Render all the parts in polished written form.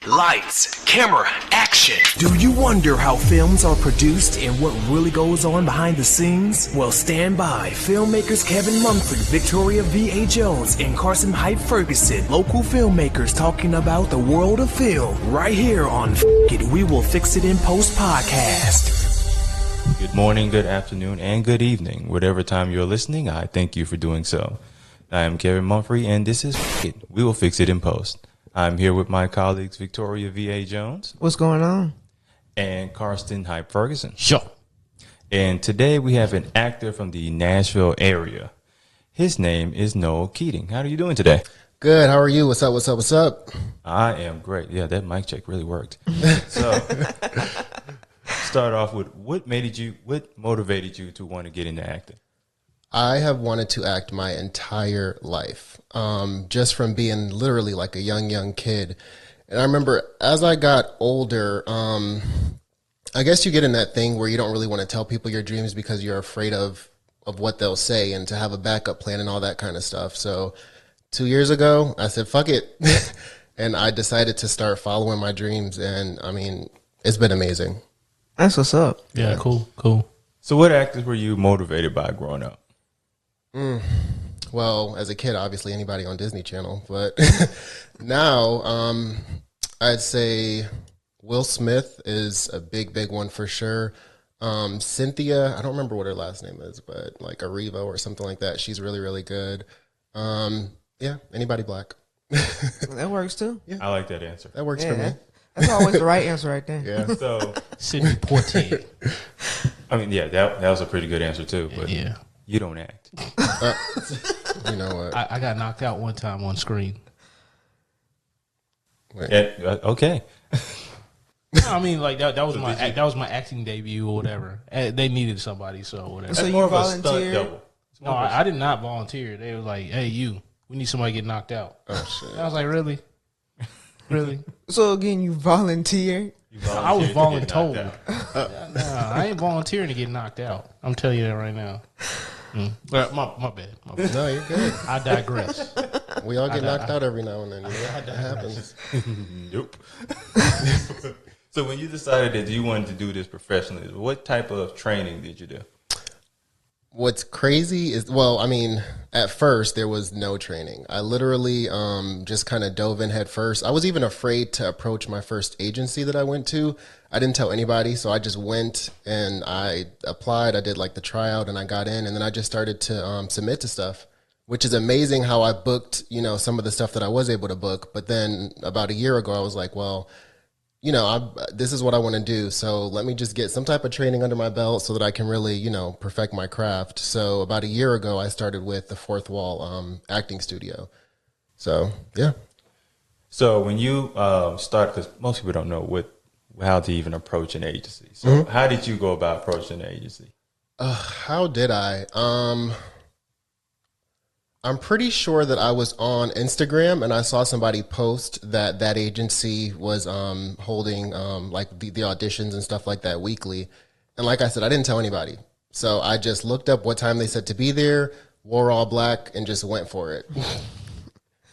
Lights, camera, action. Do you wonder how films are produced and what really goes on behind the scenes? Well, stand by. Filmmakers Kevin Mumford, Victoria V.A. Jones, and Carson Hype Ferguson, local filmmakers talking about the world of film, right here on F It, We Will Fix It in Post podcast. Good morning, good afternoon, and good evening. Whatever time you're listening, I thank you for doing so. I am Kevin Mumfrey, and this is F It, We Will Fix It in Post. I'm here with my colleagues Victoria V.A. Jones. What's going on? And Karsten Hype Ferguson. Sure. And today we have an actor from the Nashville area. His name is Noel Keating. How are you doing today? Good. How are you? What's up? What's up? What's up? I am great. Yeah, that mic check really worked. So, start off with what motivated you to want to get into acting? I have wanted to act my entire life, just from being literally like a young kid. And I remember as I got older, I guess you get in that thing where you don't really want to tell people your dreams because you're afraid of what they'll say and to have a backup plan and all that kind of stuff. So 2 years ago, I said, fuck it. And I decided to start following my dreams. And I mean, it's been amazing. That's what's up. Yeah, cool. So what actors were you motivated by growing up? Well, as a kid, obviously anybody on Disney Channel, but now I'd say Will Smith is a big one for sure. Cynthia, I don't remember what her last name is, but like Arrivo or something like that. She's really good. Yeah, anybody black. That works too. Yeah. I like that answer. That works for me. That's always the right answer right there. Yeah. So Sidney Poitier. I mean, yeah, that was a pretty good answer too. But Yeah. you don't act. You know what? I got knocked out one time on screen. Okay. I mean, like that was that was my acting debut or whatever. They needed somebody, so whatever. So That's you more of a stunt volunteered? double. No, I did not volunteer. They were like, "Hey, we need somebody to get knocked out." Oh shit. And I was like, "Really, really?" So again, you volunteered? I was voluntold. volunteered. Nah, I ain't volunteering to get knocked out. I'm telling you that right now. But my bad. No, you're good. I digress. We all get knocked out every now and then. You know? That happens. Nope. So when you decided that you wanted to do this professionally, what type of training did you do? What's crazy is, well, I mean, at first there was no training. I literally just kind of dove in head first. I was even afraid to approach my first agency that I went to. I didn't tell anybody, so I just went and I applied. I did like the tryout and I got in, and then I just started to submit to stuff, which is amazing how I booked, some of the stuff that I was able to book. But then about a year ago, I was like, well, this is what I want to do. So let me just get some type of training under my belt so that I can really, perfect my craft. So about a year ago, I started with the Fourth Wall acting studio. So, yeah. So when you start, because most people don't know how to even approach an agency. So how did you go about approaching an agency? How did I? I'm pretty sure that I was on Instagram and I saw somebody post that agency was holding like the auditions and stuff like that weekly. And like I said, I didn't tell anybody. So I just looked up what time they said to be there, wore all black, and just went for it.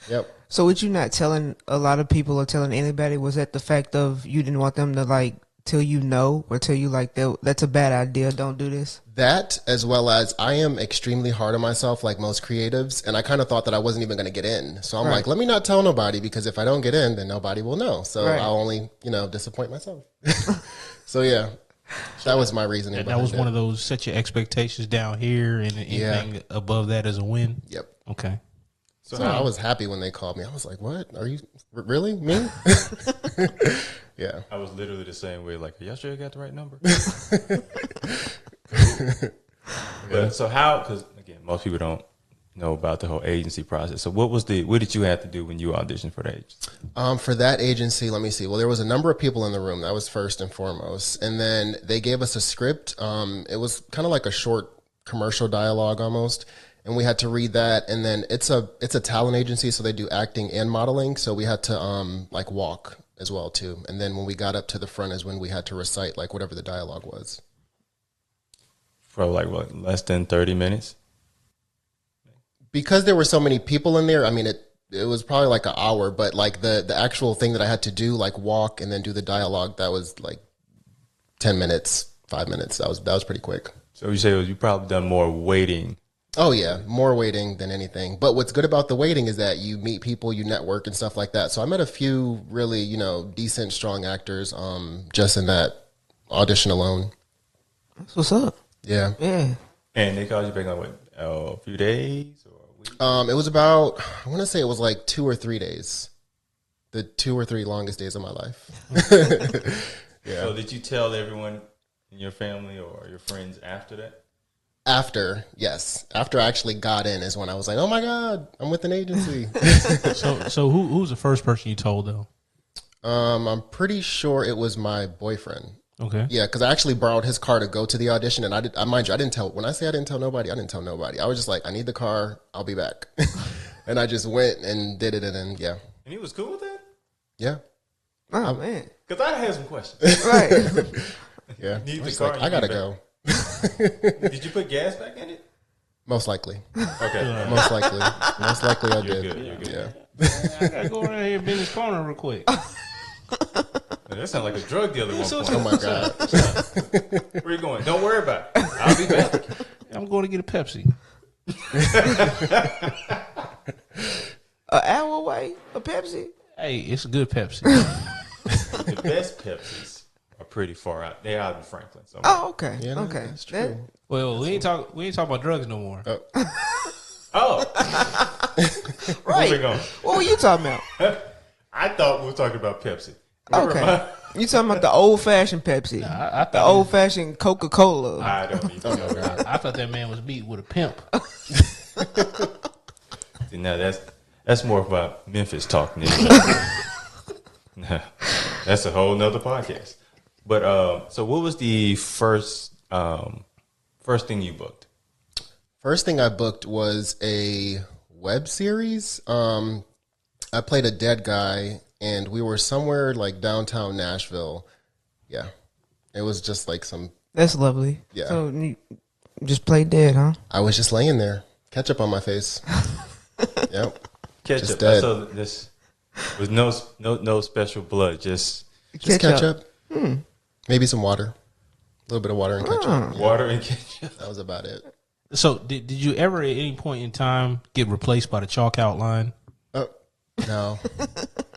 Yep. So what you not telling a lot of people or telling anybody, was that the fact of you didn't want them to like till you know or tell you like that's a bad idea, don't do this? That, as well as I am extremely hard on myself like most creatives, and I kind of thought that I wasn't even going to get in. So I'm like, let me not tell nobody, because if I don't get in, then nobody will know. So I'll only, disappoint myself. So yeah, that was my reasoning. That was one of those set your expectations down here and anything above that is a win. Yep. Okay. So I was happy when they called me. I was like, what? Are you really me? Yeah. I was literally the same way. Like, are y'all sure you got the right number? But so how? Because again, most people don't know about the whole agency process. So what did you have to do when you auditioned for the agency? For that agency, let me see. Well, there was a number of people in the room. That was first and foremost. And then they gave us a script. It was kind of like a short commercial dialogue almost. And we had to read that. And then it's a talent agency, so they do acting and modeling. So we had to like walk as well too. And then when we got up to the front is when we had to recite like whatever the dialogue was. For like what, less than 30 minutes? Because there were so many people in there, I mean, it was probably like an hour, but like the actual thing that I had to do, like walk and then do the dialogue, that was like 10 minutes, 5 minutes. That was pretty quick. So you say you probably done more waiting. Oh yeah, more waiting than anything. But what's good about the waiting is that you meet people, you network and stuff like that. So I met a few really, decent, strong actors just in that audition alone. That's what's up. Yeah. Yeah. And they called you back on what, a few days or a week? It was about, I want to say it was like 2 or 3 days. The 2 or 3 longest days of my life. Yeah. So did you tell everyone in your family or your friends after that? After, yes. After I actually got in is when I was like, oh my God, I'm with an agency. So who was the first person you told though? I'm pretty sure it was my boyfriend. Okay. Yeah, because I actually borrowed his car to go to the audition, and mind you, I didn't tell. When I say I didn't tell nobody, I didn't tell nobody. I was just like, I need the car. I'll be back, and I just went and did it, and then yeah. And he was cool with that? Yeah. Oh man. Because I had some questions. Right. Yeah. Need the I was car, like, you I gotta need go. Did you put gas back in it? Most likely. Okay. Most likely I You're did. good. You're good. Yeah. I gotta go around here and bend his corner real quick. That sounds like a drug dealer at one point. Oh my God. Where you going? Don't worry about it. I'll be back. I'm going to get a Pepsi. An hour away, a Pepsi. Hey, it's a good Pepsi. The best Pepsis are pretty far out. They're out in Franklin. So Oh, okay. Yeah, Okay. that's true. Well, we ain't talking about drugs no more. Oh, Right. where we going? What were you talking about? I thought we were talking about Pepsi. Okay. You talking about the old fashioned Pepsi? I The thought old fashioned Coca Cola. I don't need to know that. I thought that man was beat with a pimp. See, now that's more about Memphis talk, nigga. That's a whole nother podcast. But so what was the first thing you booked? First thing I booked was a web series. I played a dead guy, and we were somewhere like downtown Nashville. Yeah, it was just like some. That's lovely. Yeah. So you just play dead, huh? I was just laying there, ketchup on my face. Yep. Ketchup. Just dead. So this was no special blood. Just Ketchup. Maybe some water. A little bit of water and ketchup. Yeah, water and ketchup. that was about it. So, did you ever at any point in time get replaced by the chalk outline? Oh, no.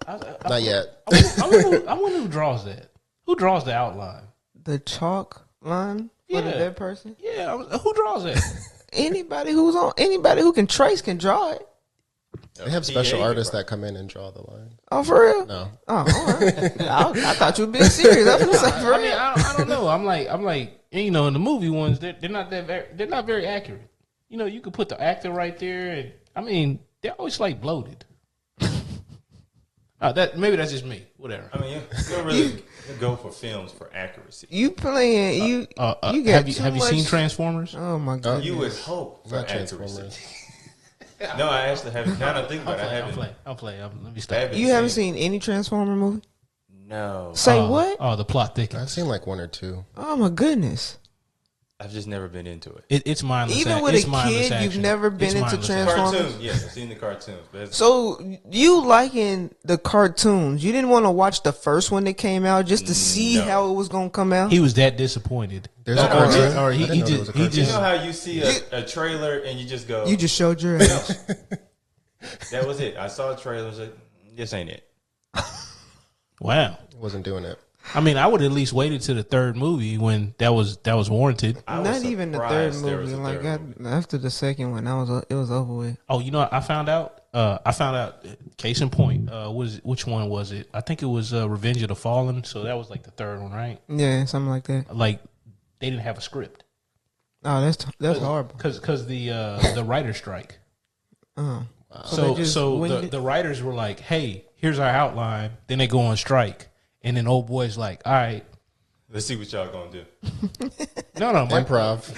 Not yet. I wonder who draws that. Who draws the outline? The chalk line for the Yeah. dead person. Yeah, who draws that? Anybody who can trace can draw it. They have special artists that come in and draw the line. Oh, for real? No. Oh, all right. I thought you were being serious. I was gonna say, for I mean, real. I don't know. I'm like, in the movie ones, they're not they're not very accurate. You could put the actor right there, and I mean, they're always like bloated. Maybe that's just me. Whatever. I mean, you don't really go for films for accuracy. You playing you got have you too have you much- seen Transformers? Oh my god. You would hope for Not accuracy. Transformers. No, I actually haven't. Now that I think about it, I haven't. I'm playing. Let me I stop. haven't You haven't seen any Transformer movie? No, Say what? Oh, the plot I've thickens. seen like one or two. Oh my goodness. I've just never been into it. It's mindless. Even with it's a mindless kid, you've action. never been It's into mindless Transformers? Cartoons, yes, I've seen the cartoons. But it's- So you liking the cartoons? You didn't want to watch the first one that came out just to see No. how it was gonna come out? He was that disappointed. There's a cartoon. Or I he didn't know there was a just cartoon. you know how you see a trailer and you just go, You just showed your age. that was it. I saw a trailer. I was like, this ain't it. wow. Wasn't doing it. I mean, I would at least waited to the third movie when that was warranted. I was Not even the third surprised there was movie. a Like third movie. after the second one, it was over with. Oh, I found out. Case in point, which one was it? I think it was Revenge of the Fallen. So that was like the third one, right? Yeah, something like that. Like they didn't have a script Oh, that's horrible. because the writer strike. Oh, So they just winged it? the writers were like, "Hey, here's our outline." Then they go on strike, and then old boy's like, "All right, Let's see what y'all gonna do. no, Mike, Improv.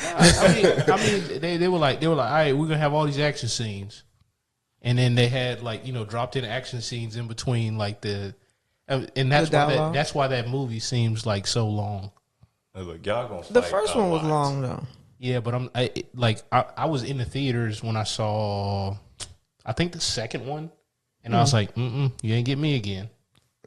I mean, they were like, all right, we're gonna have all these action scenes, and then they had like dropped in action scenes in between like and that's The why dialogue? that's why that movie seems like so long. I was like, y'all gonna fight The first a one was lot. long though. Yeah, but I was in the theaters when I saw, I think the second one, And I was like, you ain't get me again.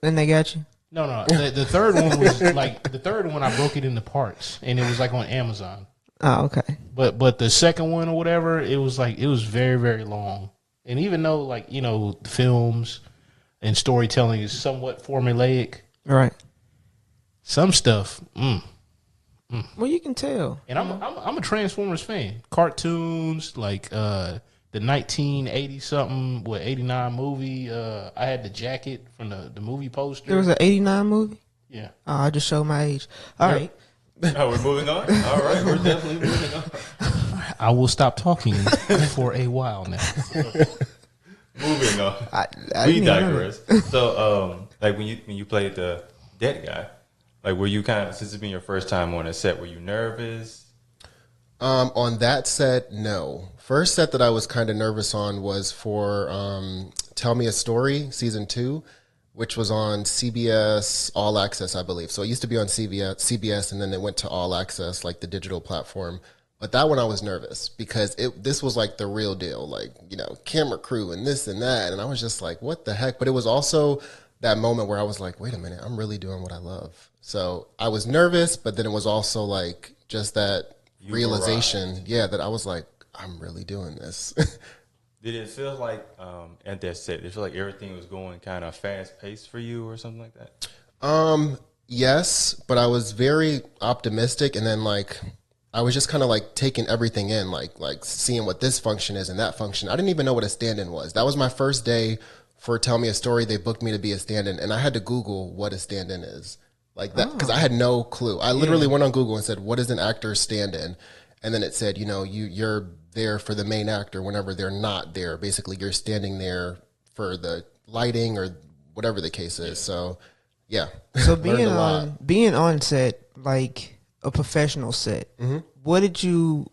And they got you? No. The third one was like, the third one I broke it into parts, and it was like on Amazon. Oh, okay. But the second one or whatever, it was very, very long. And even though, like, you know, films and storytelling is somewhat formulaic, Right. some stuff, Well, you can tell. And I'm a Transformers fan. Cartoons, like the 1980 something, 89 movie. I had the jacket from the movie poster. There was an 89 movie? Yeah. Oh, I just showed my age. All right. Oh, we're moving on? All right, we're definitely moving on. I will stop talking for a while now. Moving on. I We didn't digress. So, like when you played the dead guy, like were you kind of, since it's been your first time on a set, were you nervous? On that set, no. First set that I was kind of nervous on was for Tell Me a Story, season 2, which was on CBS All Access, I believe. So it used to be on CBS, and then it went to All Access, like the digital platform. But that one I was nervous because this was like the real deal, like, you know, camera crew and this and that. And I was just like, what the heck? But it was also that moment where I was like, wait a minute, I'm really doing what I love. So I was nervous, but then it was also like just that realization, that I was like, I'm really doing this. Did it feel like at that set, did it feel like everything was going kind of fast paced for you or something like that? Yes, but I was very optimistic, and then like I was just kind of like taking everything in, like seeing what this function is and that function. I didn't even know what a stand-in was. That was my first day for Tell Me a Story. They booked me to be a stand-in, and I had to Google what a stand-in is, like that, because I had no clue. I literally went on Google and said, "What is an actor's stand-in?" And then it said, you know, you're there for the main actor whenever they're not there. Basically, you're standing there for the lighting or whatever the case is. So, yeah. So Learned being on set, like a professional set, what did you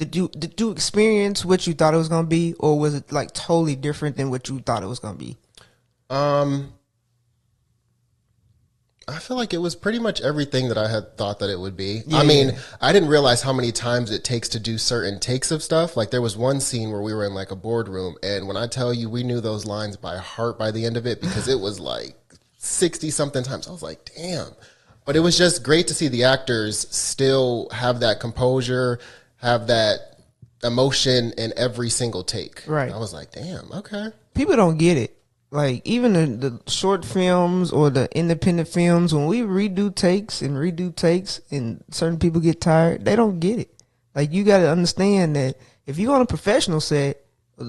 experience what you thought it was gonna be, or was it like totally different than what you thought it was gonna be? I feel like it was pretty much everything that I had thought that it would be. Yeah. I mean, I didn't realize how many times it takes to do certain takes of stuff. Like there was one scene where we were in like a boardroom, and when I tell you we knew those lines by heart by the end of it, because it was like 60 something times. I was like, damn. But it was just great to see the actors still have that composure, have that emotion in every single take. Right. And I was like, damn, okay. People don't get it. Like even the short films or the independent films, when we redo takes and certain people get tired, they don't get it. Like you got to understand that if you're on a professional set,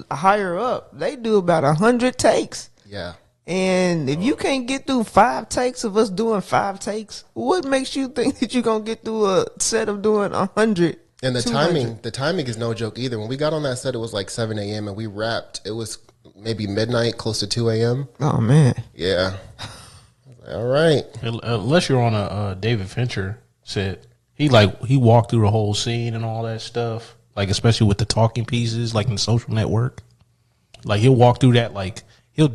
higher up, they do about 100 takes. Yeah. And if you can't get through 5 takes of us doing 5 takes, what makes you think that you're gonna get through a set of doing 100? And the 200? timing is no joke either. When we got on that set, it was like 7 a.m. and we wrapped. It was maybe midnight, close to 2 a.m. Oh man. Yeah. All right. Unless you're on a David Fincher set, he walked through the whole scene and all that stuff. Like especially with the talking pieces, like in Social Network. Like he'll walk through that. Like he'll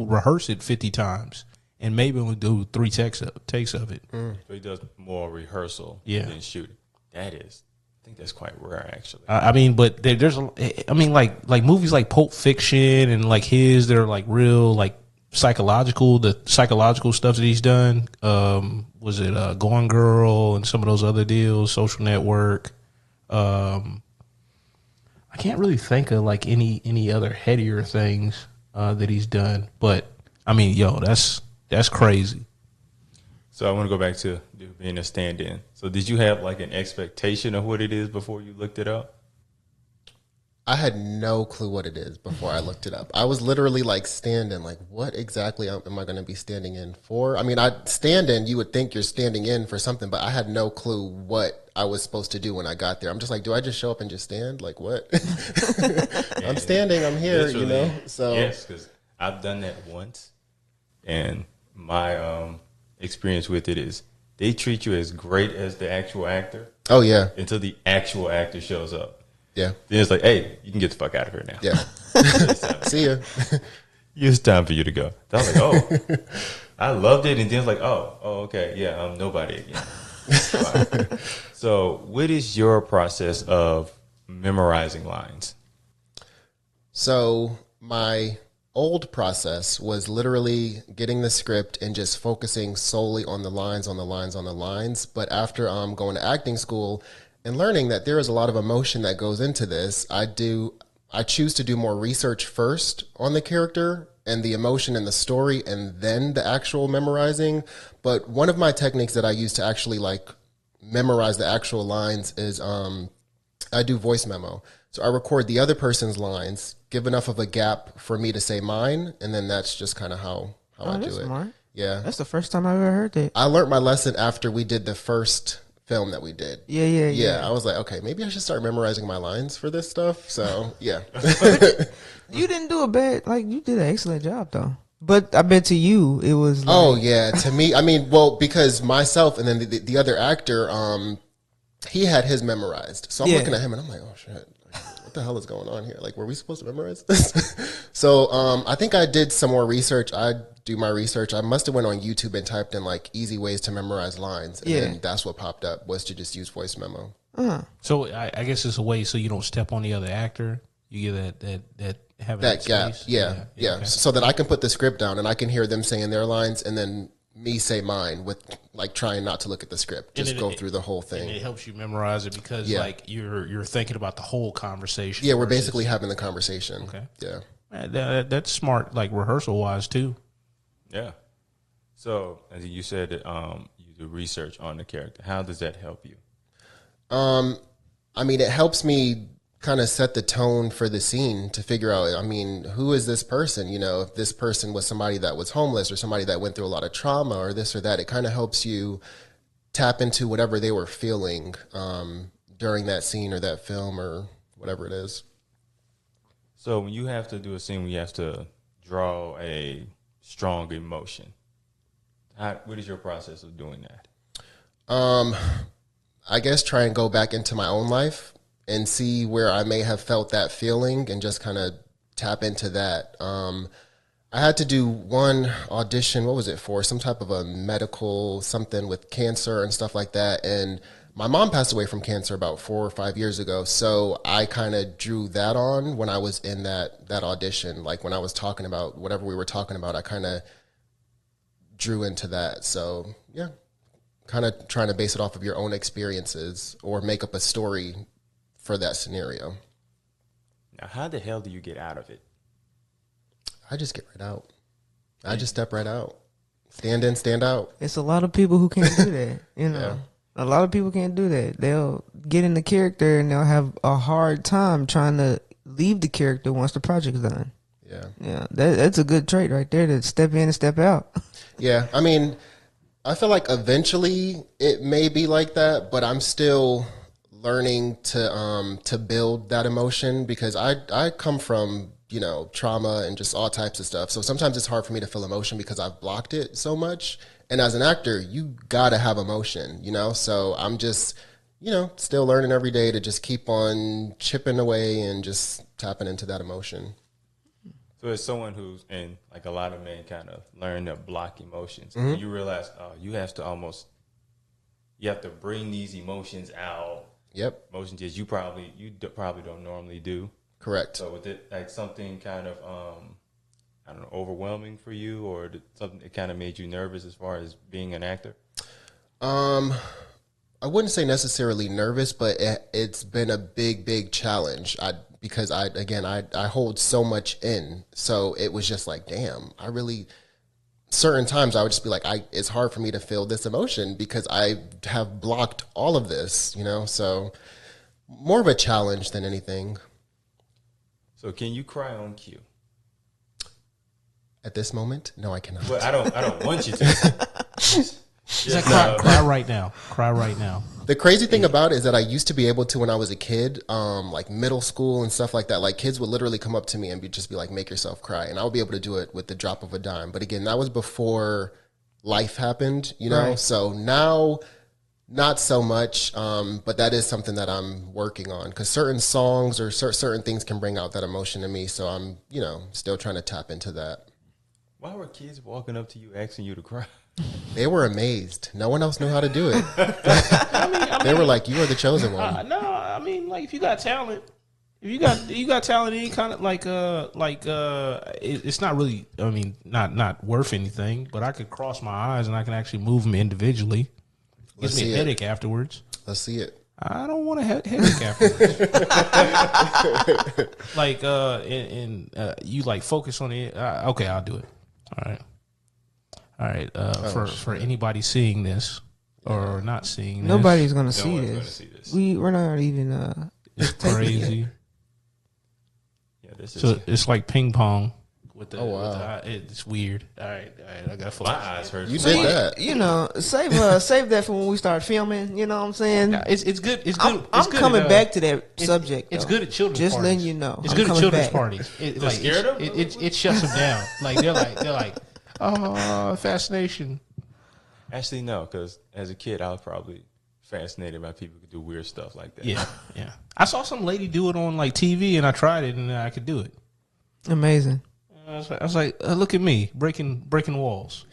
rehearse it 50 times, and maybe we'll do 3 takes of it. So he does more rehearsal than shooting. I think that's quite rare, actually. I mean, but like movies like Pulp Fiction and like they're like real like psychological. The psychological stuff that he's done. Was it Gone Girl and some of those other deals, Social Network. I can't really think of like any other headier things that he's done. But I mean, that's crazy. So I want to go back to being a stand-in. So did you have like an expectation of what it is before you looked it up? I had no clue what it is before I looked it up. I was literally like standing, like what exactly am I going to be standing in for? I mean, you would think you're standing in for something, but I had no clue what I was supposed to do when I got there. I'm just like, do I just show up and just stand? Like what? I'm standing, I'm here, you know? So yes, because I've done that once, and my experience with it is they treat you as great as the actual actor. Oh yeah. Until the actual actor shows up. Yeah. Then it's like, hey, you can get the fuck out of here now. Yeah. See ya. It's time for you to go. I was like, oh, I loved it. And then it's like, oh, okay. Yeah, I'm nobody again. So what is your process of memorizing lines? So my old process was literally getting the script and just focusing solely on the lines, on the lines, on the lines. But after going to acting school and learning that there is a lot of emotion that goes into this, I choose to do more research first on the character and the emotion and the story, and then the actual memorizing. But one of my techniques that I use to actually like memorize the actual lines is I do voice memo. So I record the other person's lines, give enough of a gap for me to say mine, and then that's just kind of how I do it. Smart. Yeah. That's the first time I've ever heard that. I learned my lesson after we did the first film that we did. Yeah. I was like, okay, maybe I should start memorizing my lines for this stuff. So yeah. You didn't do a bad, like, you did an excellent job though. But I bet to you it was like, Oh yeah, to me, I mean, well, because myself and then the other actor, he had his memorized. So I'm looking at him and I'm like, oh shit, like, what the hell is going on here? Like, were we supposed to memorize this? So I think I did some more research. I do my research. I must have went on YouTube and typed in like easy ways to memorize lines, and then that's what popped up, was to just use voice memo. So I guess it's a way so you don't step on the other actor. You get that having That gap, space. yeah. Okay. So that I can put the script down and I can hear them saying their lines, and then me say mine, with like trying not to look at the script, just go through the whole thing. And it helps you memorize it because like you're thinking about the whole conversation. Yeah, we're basically having the conversation. Okay. Yeah. That's smart, like rehearsal wise too. Yeah. So, as you said, you do research on the character. How does that help you? I mean, it helps me kind of set the tone for the scene to figure out, I mean, who is this person? You know, if this person was somebody that was homeless or somebody that went through a lot of trauma or this or that, it kind of helps you tap into whatever they were feeling during that scene or that film or whatever it is. So when you have to do a scene where you have to draw a strong emotion, what is your process of doing that? I guess try and go back into my own life and see where I may have felt that feeling and just kind of tap into that. I had to do one audition, what was it for? Some type of a medical something with cancer and stuff like that. And my mom passed away from cancer about 4 or 5 years ago. So I kind of drew that on when I was in that audition. Like when I was talking about whatever we were talking about, I kind of drew into that. So yeah, kind of trying to base it off of your own experiences or make up a story for that scenario. Now, how the hell do you get out of it? I just get right out. I just step right out. Stand in, stand out. it's a lot of people who can't do that. You know, a lot of people can't do that. They'll get in the character and they'll have a hard time trying to leave the character once the project's done. Yeah, that's a good trait right there, to step in and step out. Yeah, I mean, I feel like eventually it may be like that, but I'm still learning to build that emotion, because I come from, you know, trauma and just all types of stuff. So sometimes it's hard for me to feel emotion because I've blocked it so much. And as an actor, you gotta have emotion, you know? So I'm just, you know, still learning every day to just keep on chipping away and just tapping into that emotion. So as someone who's, and like a lot of men kind of learn to block emotions, you realize you have to bring these emotions out. Yep. Emotions that you probably don't normally do. Correct. So with it, like something kind of, I don't know, overwhelming for you, or something that kind of made you nervous as far as being an actor? I wouldn't say necessarily nervous, but it's been a big challenge. Because I hold so much in. So it was just like, damn, certain times I would just be like, it's hard for me to feel this emotion because I have blocked all of this, you know? So more of a challenge than anything. So can you cry on cue? At this moment? No, I cannot. Well, I don't want you to. He's like, cry right now. Cry right now. The crazy thing about it is that I used to be able to when I was a kid, like middle school and stuff like that. Like kids would literally come up to me and just be like, make yourself cry. And I would be able to do it with the drop of a dime. But again, that was before life happened, you know? Right. So now, not so much, but that is something that I'm working on, because certain songs or certain things can bring out that emotion in me. So I'm, you know, still trying to tap into that. Why were kids walking up to you asking you to cry? They were amazed. No one else knew how to do it. They were like, you are the chosen one. No, I mean, like, if you got talent, If you got talent, any kind of it's not really. I mean, not worth anything. But I could cross my eyes and I can actually move them individually. Gives me a headache afterwards. Let's see it. I don't want a headache afterwards. You like focus on it. Okay, I'll do it. All right. For anybody seeing this or not seeing this, nobody's gonna No see one's gonna this. see this. We're not even. it's crazy. Yeah, this is. So it's like ping pong. With the, wow. It's weird. All right. I got my eyes hurt. You did that. You know, save that for when we start filming. You know what I'm saying? Yeah, it's good. It's good. I'm coming back to that subject. It's though. good at children's Just parties. letting you know. It's I'm good at coming children's back. parties. scared of them? It shuts them down. Like they're like, oh, fascination. Actually, no, because as a kid, I was probably fascinated by people who could do weird stuff like that. Yeah. I saw some lady do it on like TV, and I tried it, and I could do it. Amazing. I was like, look at me breaking walls.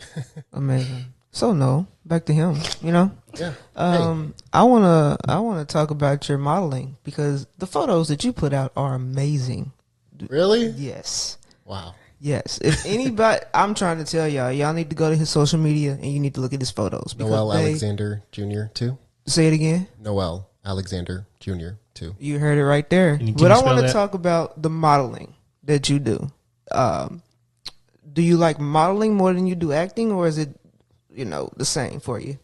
Amazing. So no, back to him. You know. Yeah. I wanna talk about your modeling because the photos that you put out are amazing. Really? Yes. Wow. Yes. If anybody, I'm trying to tell y'all need to go to his social media and you need to look at his photos. Noel Alexander Jr. too. Say it again. Noel Alexander Jr. too. You heard it right there. Can But you I spell want to that? talk about the modeling that you do. Do you like modeling more than you do acting, or is it, the same for you?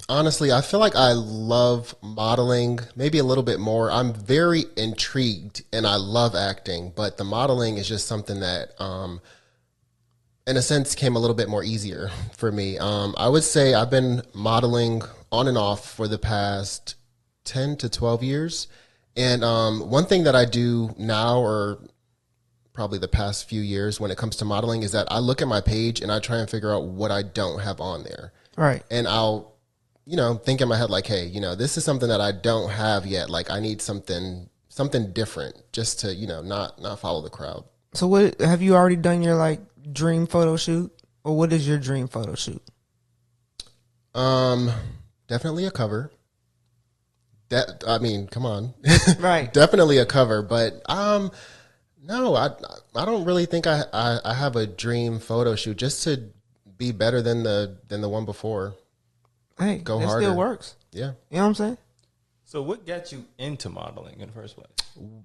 Honestly, I feel like I love modeling maybe a little bit more. I'm very intrigued and I love acting, but the modeling is just something that, in a sense, came a little bit more easier for me. I would say I've been modeling on and off for the past 10 to 12 years. And one thing that I do now, or probably the past few years when it comes to modeling, is that I look at my page and I try and figure out what I don't have on there. Right. And I'll, think in my head like, hey, this is something that I don't have yet. Like I need something different just to, not follow the crowd. So what have you already done your dream photo shoot, or what is your dream photo shoot? Definitely a cover. Come on. Right. Definitely a cover, but no, I don't really think I have a dream photo shoot, just to be better than the one before. Hey, Go that harder. still works. Yeah. You know what I'm saying? So, what got you into modeling in the first place?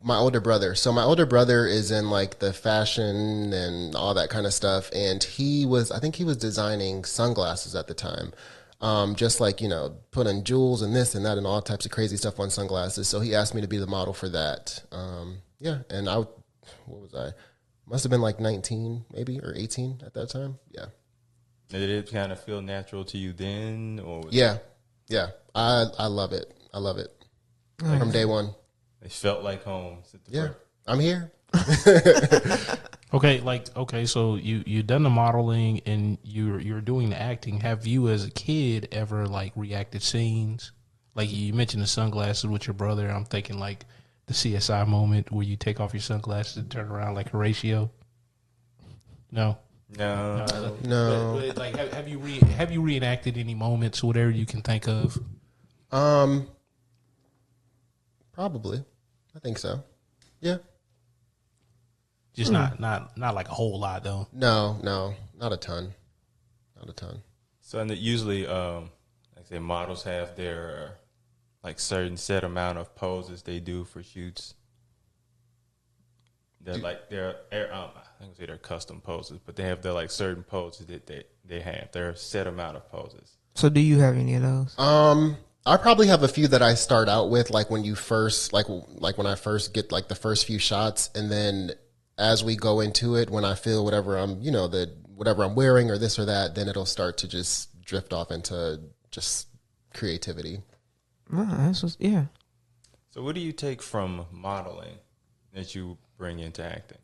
My older brother. So my older brother is in the fashion and all that kind of stuff, and I think he was designing sunglasses at the time. Just putting jewels and this and that and all types of crazy stuff on sunglasses. So he asked me to be the model for that. And what was I? Must have been 19 maybe, or 18 at that time. Yeah. Did it kind of feel natural to you then, or was Yeah. I love it. I love it from day one. it felt like home? Since the Yeah, first- I'm here. Okay, so you done the modeling and you're doing the acting. Have you as a kid ever reacted scenes? Like you mentioned the sunglasses with your brother. I'm thinking the CSI moment where you take off your sunglasses and turn around like Horatio. No. No. No. But have you reenacted any moments, whatever you can think of? Probably. I think so. Yeah. Just not like a whole lot though. No, not a ton. So, and usually, like I say, models have their certain set amount of poses they do for shoots. They're I think they're custom poses, but they have their certain poses that they have. They're a set amount of poses. So do you have any of those? I probably have a few that I start out with, when you first, when I first get the first few shots, and then as we go into it, when I feel whatever I'm, whatever I'm wearing or this or that, then it'll start to just drift off into just creativity. Yeah. So, what do you take from modeling that you bring into acting?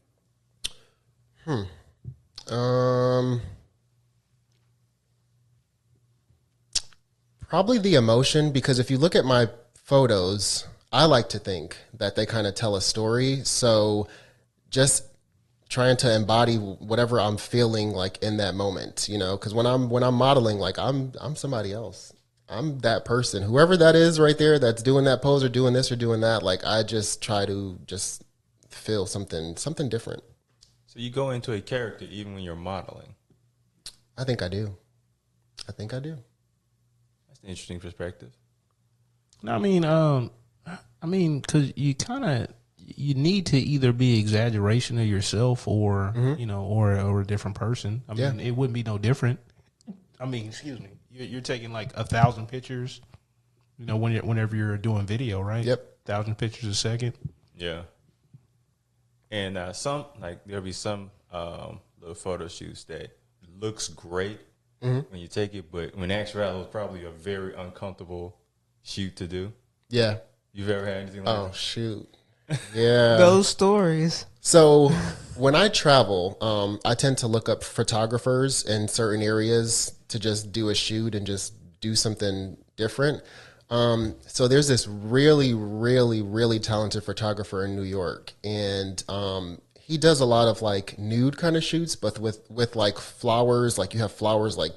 Probably the emotion, because if you look at my photos, I like to think that they kind of tell a story. So just trying to embody whatever I'm feeling in that moment, because when I'm modeling, I'm somebody else. I'm that person. Whoever that is right there that's doing that pose or doing this or doing that, like I just try to just feel something different. So you go into a character even when you're modeling. I think I do. That's an Interesting perspective. I mean, because you need to either be exaggeration of yourself or or a different person. I mean, it wouldn't be no different. I mean, excuse me, you're taking like 1,000 pictures. Whenever you're doing video, right? Yep, 1,000 pictures a second. Yeah. And there'll be some little photo shoots that looks great when you take it, but when actuality it's probably a very uncomfortable shoot to do. Yeah. You've ever had anything like that? Oh, shoot. Yeah. Those stories. So when I travel, I tend to look up photographers in certain areas to just do a shoot and just do something different. So there's this really, really, really talented photographer in New York, and he does a lot of like nude kind of shoots, but with like flowers, like you have flowers like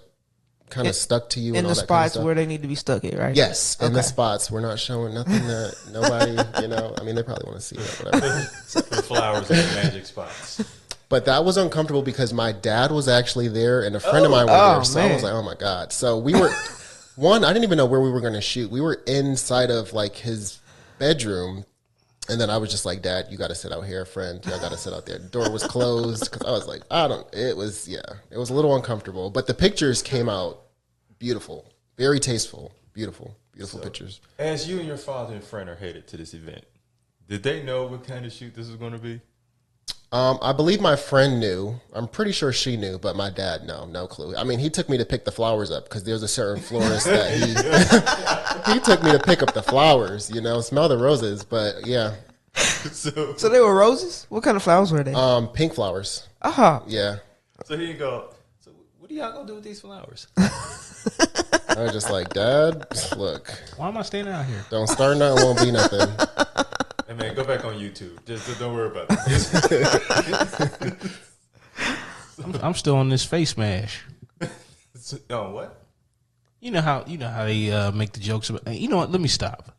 kind of stuck to you in and the all that spots kind of stuff. where they need to be stuck at, right? Yes, in the spots. We're not showing nothing that nobody, I mean, they probably want to see that, whatever. The flowers and the magic spots. But that was uncomfortable because my dad was actually there and a friend of mine was there. So I was like, oh my God. So we were, I didn't even know where we were going to shoot. We were inside of like his bedroom. And then I was just like, Dad, you got to sit out here, friend. I got to sit out there. The door was closed because I was like, it was a little uncomfortable. But the pictures came out beautiful, very tasteful, beautiful pictures. As you and your father and friend are headed to this event, did they know what kind of shoot this was going to be? I believe my friend knew. I'm pretty sure she knew, but my dad, no clue. I mean, he took me to pick the flowers up because there's a certain florist that he took me to pick up the flowers, smell the roses. But yeah. So they were roses? What kind of flowers were they? Pink flowers. Yeah. So he go, so what are y'all going to do with these flowers? I was just like, Dad, look. Why am I standing out here? Don't start nothing, won't be nothing. Hey man, go back on YouTube. Just don't worry about it. I'm still on this face mash. Oh, what? You know how they make the jokes about. You know what? Let me stop.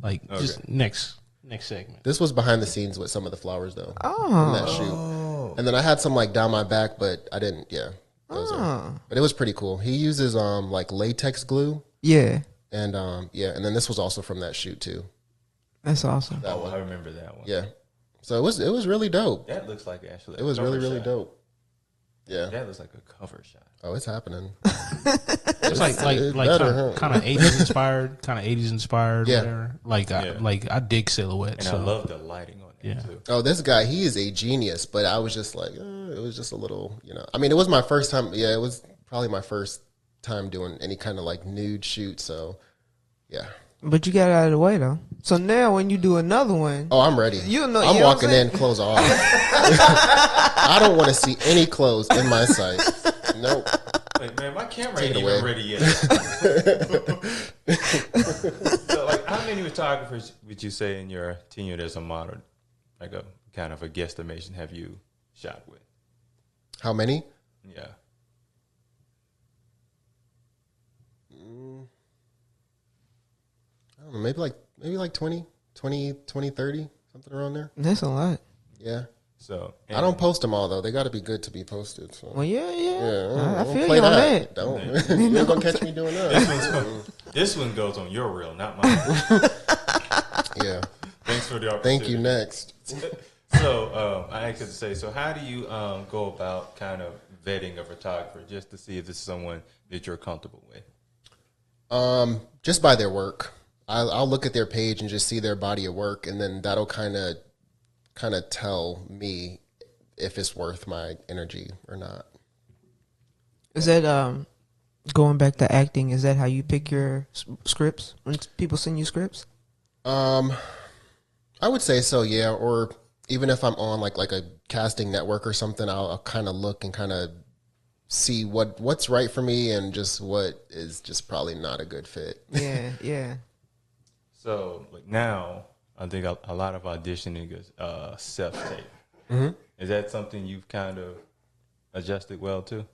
Like just next segment. This was behind the scenes with some of the flowers though. Oh. In that shoot. And then I had some like down my back, but I didn't. Yeah. But it was pretty cool. He uses like latex glue. Yeah. And and then this was also from that shoot too. That's awesome. That one. I remember that one. Yeah. So it was really dope. That looks like actually. It was really, really dope. Yeah. That looks like a cover shot. Oh, it's happening. It's like kind of 80s inspired. Yeah. Whatever. Like I dig silhouettes. And I love the lighting on it too. Oh, this guy, he is a genius. But I was just like, it was just a little, I mean, it was my first time. Yeah, it was probably my first time doing any kind of like nude shoot. So, yeah. But you got it out of the way though. So now when you do another one, oh, I'm ready. I'm walking in, clothes off. I don't want to see any clothes in my sight. Nope. Like, man, my camera ain't even ready yet. So, like, how many photographers would you say in your tenure as a model, like a kind of a guesstimation, have you shot with? How many? Yeah. I don't know, maybe like 20, 30, something around there. That's a lot. Yeah. So I don't post them all though. They got to be good to be posted. So. Well, yeah. I I feel play you on that. that. Don't. You're not gonna catch me doing that. This one goes on your reel, not mine. Yeah. Thanks for the opportunity. Thank you. Next. So I actually say, so how do you go about kind of vetting a photographer just to see if this is someone that you're comfortable with? Just by their work. I'll look at their page and just see their body of work, and then that'll kind of tell me if it's worth my energy or not. Is that going back to acting? Is that how you pick your scripts when people send you scripts? I would say so, yeah. Or even if I'm on like a casting network or something, I'll kind of look and kind of see what's right for me and just what is just probably not a good fit. Yeah. So like now, I think a lot of auditioning is self-tape. Mm-hmm. Is that something you've kind of adjusted well to?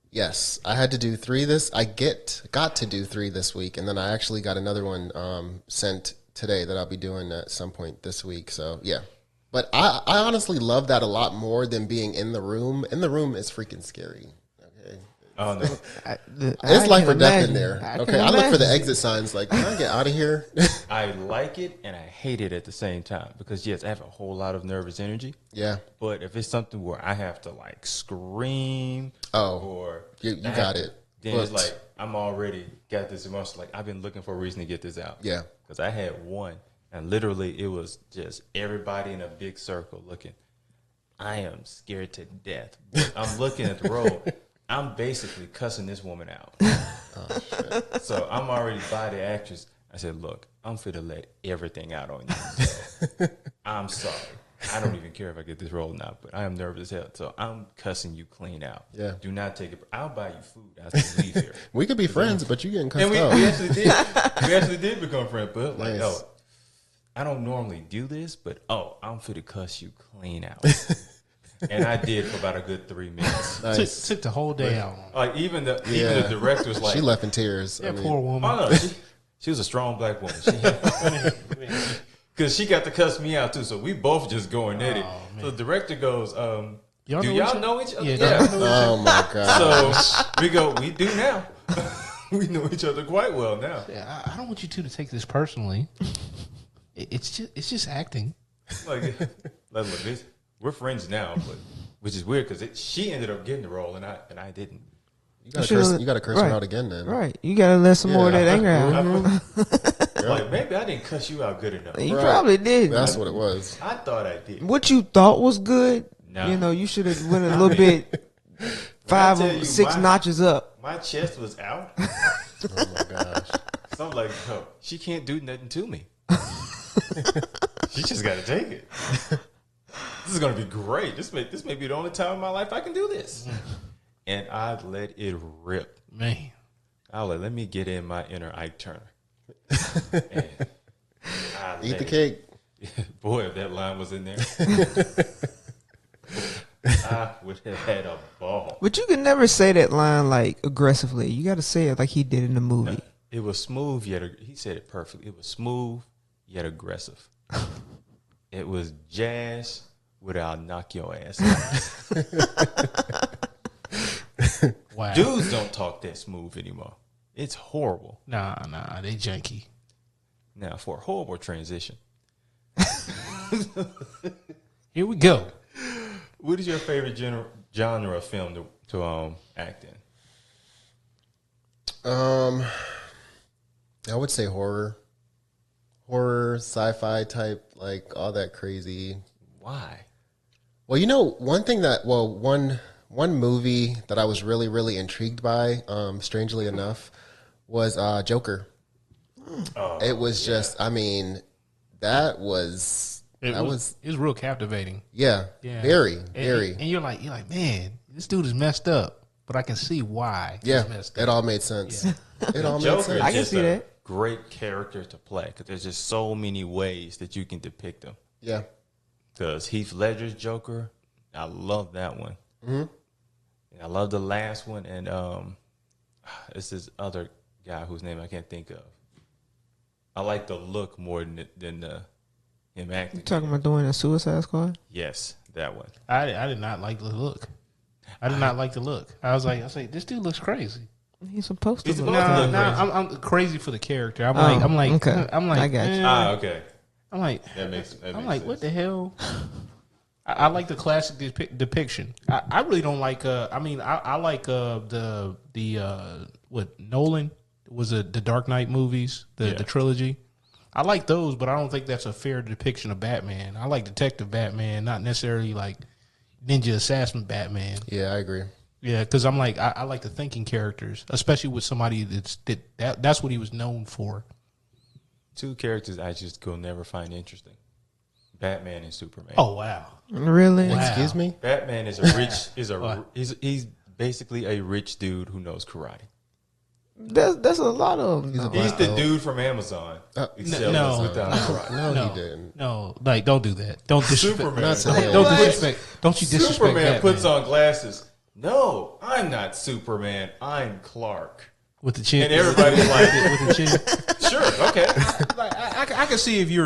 Yes, I had to do 3 this. Got to do 3 this week, and then I actually got another one sent today that I'll be doing at some point this week. So yeah, but I honestly love that a lot more than being in the room. In the room is freaking scary. Okay, Oh no. it's life or death in there. Okay, I look for the exit signs. Like, can I get out of here? I like it and I hate it at the same time because yes, I have a whole lot of nervous energy. Yeah. But if it's something where I have to like scream, or you got it. then it's like I'm already got this emotion. Like I've been looking for a reason to get this out. Yeah. Because I had one, and literally it was just everybody in a big circle looking. I am scared to death. I'm looking at the road. I'm basically cussing this woman out. Oh, shit. So I'm already by the actress. I said, look, I'm finna let everything out on you. So I'm sorry. I don't even care if I get this role or not, but I am nervous as hell. So I'm cussing you clean out. Yeah. Do not take it. I'll buy you food as we leave here. We could be friends, but you getting cussed And we out. we actually did become friends. But like, Nice. I don't normally do this, but I'm finna cuss you clean out. And I did for about a good 3 minutes. Nice. Took the whole day out. Like even the director was like, She left in tears. That poor woman. oh no, she was a strong black woman. Because she got to cuss me out too, so we both just going at it. So the director goes, "Do y'all know each other?" Yeah. Oh my god. So we do now. We know each other quite well now. Yeah, I don't want you two to take this personally. It's just acting. Like, look, we're friends now, but which is weird because she ended up getting the role and I didn't. You gotta curse her out again then. Right. You gotta let some more of that anger out. Like maybe I didn't cuss you out good enough. You probably did. That's what it was. I thought I did. What you thought was good, No. you should have went a little bit 5 or 6 notches up. My chest was out. Oh my gosh. So I'm like, she can't do nothing to me. She just got to take it. This is gonna be great. This may be the only time in my life I can do this. And I let it rip. Man. Let me get in my inner Ike Turner. Eat the cake. Boy, if that line was in there, I would have had a ball. But you can never say that line like aggressively. You got to say it like he did in the movie. It was smooth yet he said it perfectly. It was smooth yet aggressive. It was jazz without knock your ass out. Wow. Dudes don't talk that smooth anymore. It's horrible. Nah, they janky. Now for a horrible transition. Here we go. What is your favorite genre of film to act in? I would say horror, sci-fi type, like all that crazy. Why? Well, one movie that I was really, really intrigued by, strangely enough, was Joker. It was just, I mean, it was real captivating. Yeah. Very. And you're like, man, this dude is messed up, but I can see why. Yeah, he's messed up. it all made sense. Yeah. It all made Joker sense. I is can just see a that. great character to play because there's just so many ways that you can depict him. Yeah. Because Heath Ledger's Joker, I love that one. Mm-hmm. And I love the last one, and it's this other guy whose name I can't think of. I like the look more than him acting. You talking about doing a Suicide Squad? Yes, that one. I did not like the look. I did not like the look. I was like, this dude looks crazy. He's supposed to. He's look supposed to crazy. look I'm crazy for the character. I'm like, okay. I got you. Okay. I'm like, That makes what sense. the hell? I like the classic depiction. I really don't like. I like the what Nolan was the Dark Knight movies, the trilogy. I like those, but I don't think that's a fair depiction of Batman. I like Detective Batman, not necessarily like Ninja Assassin Batman. Yeah, I agree. Yeah, because I'm like I like the thinking characters, especially with somebody that's what he was known for. Two characters I just could never find interesting: Batman and Superman. Oh wow, Really? Wow. Excuse me? Batman is he's basically a rich dude who knows karate. That's a lot of them. He's the dude from Amazon. Except no. without karate. No, he didn't. No, don't do that. Don't disrespect. Superman. Not today. Don't disrespect. Don't you disrespect Superman Batman. puts on glasses, no, I'm not Superman. I'm Clark. With the chin, And everybody's like, with the chin. sure, okay. Like, I can see if you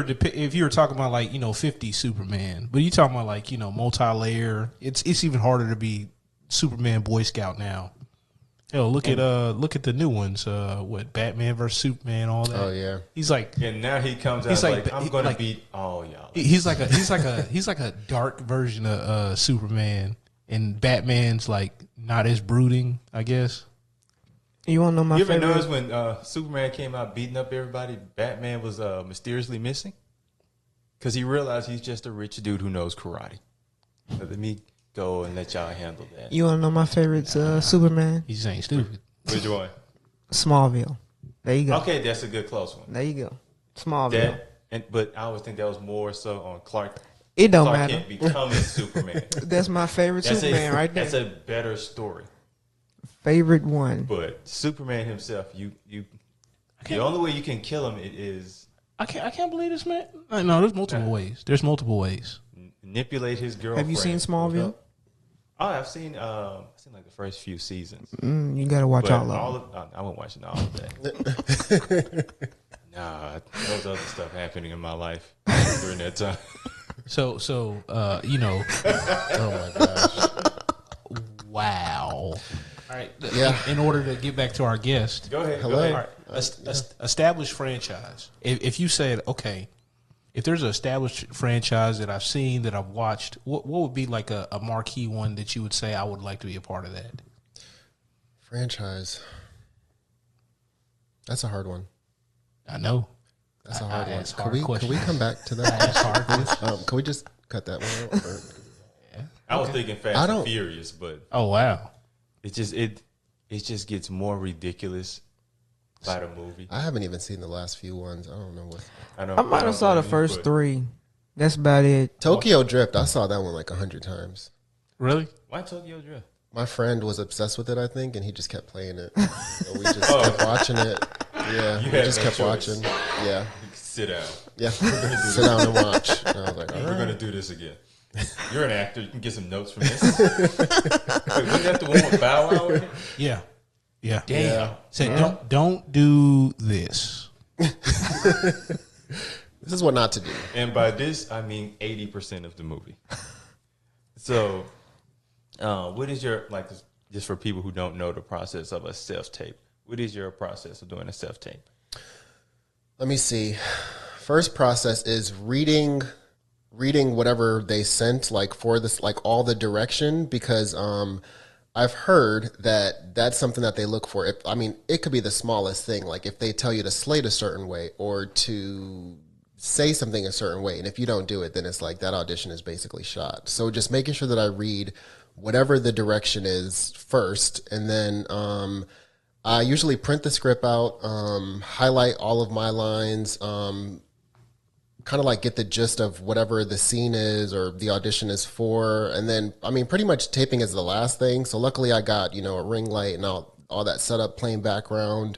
were talking about like 50 Superman, but you talking about like multi-layer. It's even harder to be Superman Boy Scout now. Hell, look at the new ones. What Batman versus Superman, all that. Oh yeah. He's like, And now he comes out like I'm going to beat all y'all. he's like a dark version of Superman, and Batman's like not as brooding, I guess. You want to know my You ever favorite? notice when Superman came out beating up everybody, Batman was mysteriously missing? Because he realized he's just a rich dude who knows karate. So let me go and let y'all handle that. You want to know my favorite Superman? He's ain't stupid. Which one? Smallville. There you go. Okay, that's a good close one. There you go. Smallville. But I always think that was more so on Clark. It don't Clark matter. Kent becoming Superman. That's my favorite Superman right there. That's a better story. Favorite one. But Superman himself, you the only way you can kill him is I can't believe this, man. No, there's multiple ways. There's multiple ways. manipulate his girlfriend. Have you seen Smallville? Oh, I've seen like the first few seasons. You got to watch But all of them. I wasn't watching all of that. Nah, there was other stuff happening in my life during that time. So oh my gosh. Wow. All right. Yeah. In order to get back to our guest. Go ahead. Hello. Go ahead. All right. Established franchise. If you said, okay, if there's an established franchise that I've seen, that I've watched, what would be like a marquee one that you would say I would like to be a part of that? Franchise. That's a hard one. I know. That's a hard one. ask Can hard we questions. come back to that? That's hard questions. Can we just cut that one out? Or- I was thinking Fast and Furious, but Oh, wow. it just gets more ridiculous by the movie. I haven't even seen the last few ones. I don't know what. I might have saw the first three. That's about it. Tokyo Drift. I saw that one like 100 times. Really? Why Tokyo Drift? My friend was obsessed with it, I think, and he just kept playing it. So we just kept watching it. Yeah, You we had just no kept choice. watching. Yeah, Sit down. yeah. Sit down and watch. And I was like, all We're right. gonna do this again. You're an actor. You can get some notes from this. Wait, wasn't that the one with Bow Wow in it? Yeah. Yeah. Damn. Yeah. Say, don't do this. This is what not to do. And by this, I mean 80% of the movie. So, what is your, like, just for people who don't know the process of a self-tape, what is your process of doing a self-tape? Let me see. First process is reading whatever they sent, like for this, like all the direction, because I've heard that that's something that they look for. It could be the smallest thing, like if they tell you to slate a certain way or to say something a certain way, and if you don't do it, then it's like that audition is basically shot. So just making sure that I read whatever the direction is first, and then I usually print the script out, highlight all of my lines, kind of like get the gist of whatever the scene is or the audition is for. And then, pretty much taping is the last thing. So luckily I got, a ring light and all that setup, playing background.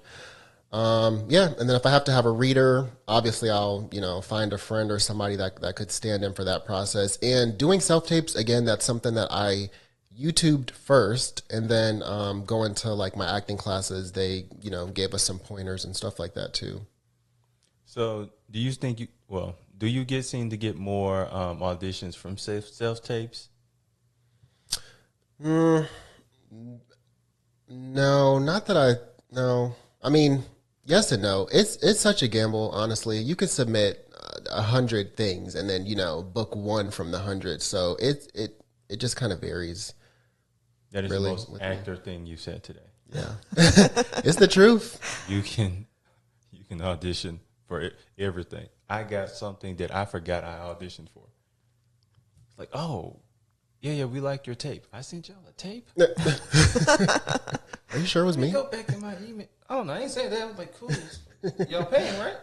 And then if I have to have a reader, obviously I'll, find a friend or somebody that could stand in for that process. And doing self-tapes, again, that's something that I YouTubed first, and then going to like my acting classes, they, gave us some pointers and stuff like that too. So, do you think do you seem to get more auditions from self-tapes? No, not that no. Yes and no. It's such a gamble, honestly. You can submit 100 things and then, book one from the 100. So it just kind of varies. That is really, the most actor thing you said today. Yeah. It's the truth. You can audition for everything. I got something that I forgot I auditioned for. It's like, oh, yeah, we like your tape. I sent y'all a tape. Are you sure it was me? Go back to my email. Oh no, I ain't saying that. I was like, cool. Y'all paying, right?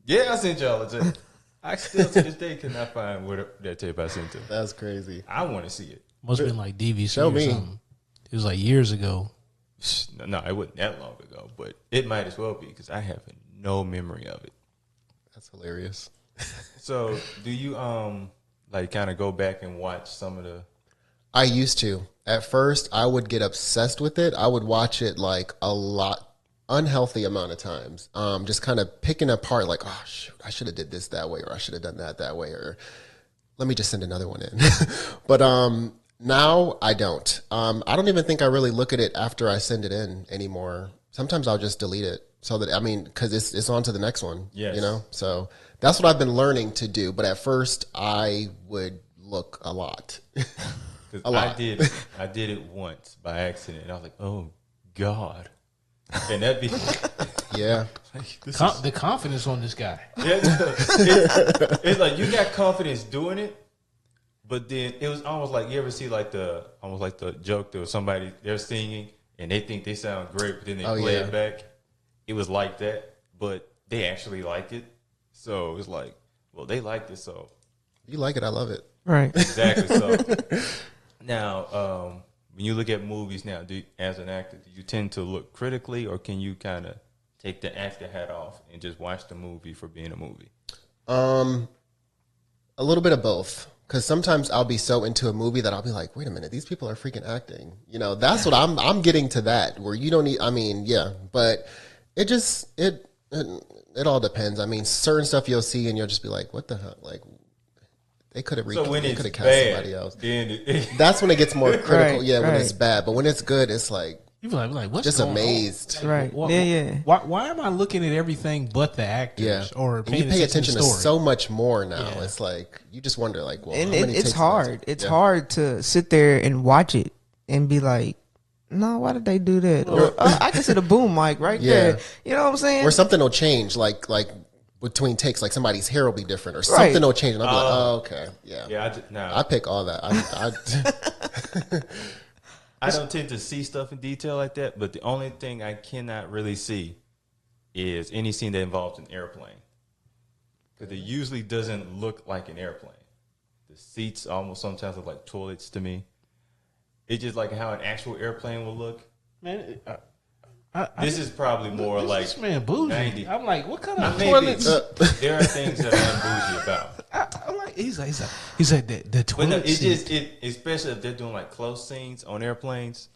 Yeah, I sent y'all a tape. I still to this day cannot find that tape I sent to. That's crazy. I want to see it. Must have been like DVC Show or me. something. It was like years ago. No, it wasn't that long ago, but it might as well be because I have no memory of it. That's hilarious. So, do you like kind of go back and watch some of the? I used to. At first, I would get obsessed with it. I would watch it like a lot, unhealthy amount of times. Just kind of picking apart, like, oh shoot, I should have did this that way, or I should have done that way, or let me just send another one in. But now I don't. I don't even think I really look at it after I send it in anymore. Sometimes I'll just delete it so that because it's on to the next one. Yes. You know, so that's what I've been learning to do. But at first, I would look a lot. A lot. I did it once by accident. And I was like, oh God. And that'd be Yeah. like, The confidence on this guy. Yeah, it's like you got confidence doing it, but then it was almost like you ever see like the joke that was somebody they're singing and they think they sound great, but then they play it back. It was like that, but they actually liked it. So it's like, well, they liked it, so You like it, I love it. Right. exactly. So now, when you look at movies now, as an actor, do you tend to look critically, or can you kind of take the actor hat off and just watch the movie for being a movie? A little bit of both. Because sometimes I'll be so into a movie that I'll be like, wait a minute, these people are freaking acting. You know, that's what I'm getting to that, where you don't need, but it just, it all depends. I mean, certain stuff you'll see and you'll just be like, what the hell? Like, they could have cast somebody else. That's when it gets more critical. When it's bad. But when it's good, it's like, You be like, what's just going amazed. on? Right. Yeah. Why am I looking at everything but the actors? Yeah. Or And paying you pay attention to to the story? so much more now. Yeah. It's like, you just wonder, like, well, And how many it's takes hard. that? It's Yeah. hard to sit there and watch it and be like, no, why did they do that? Or I can see the boom mic right there. You know what I'm saying? Or something will change, like between takes, like somebody's hair will be different, or something will change, and I'll be like, oh, okay, yeah. Yeah, I pick all that. I don't tend to see stuff in detail like that, but the only thing I cannot really see is any scene that involves an airplane. Because it usually doesn't look like an airplane. The seats almost sometimes look like toilets to me. It's just like how an actual airplane will look. Man, This is probably more like this man bougie. 90. I'm like, what kind of I may toilets? there are things that I'm bougie about. I'm like, he's like the But toilet no, it's seat. just especially if they're doing like close scenes on airplanes.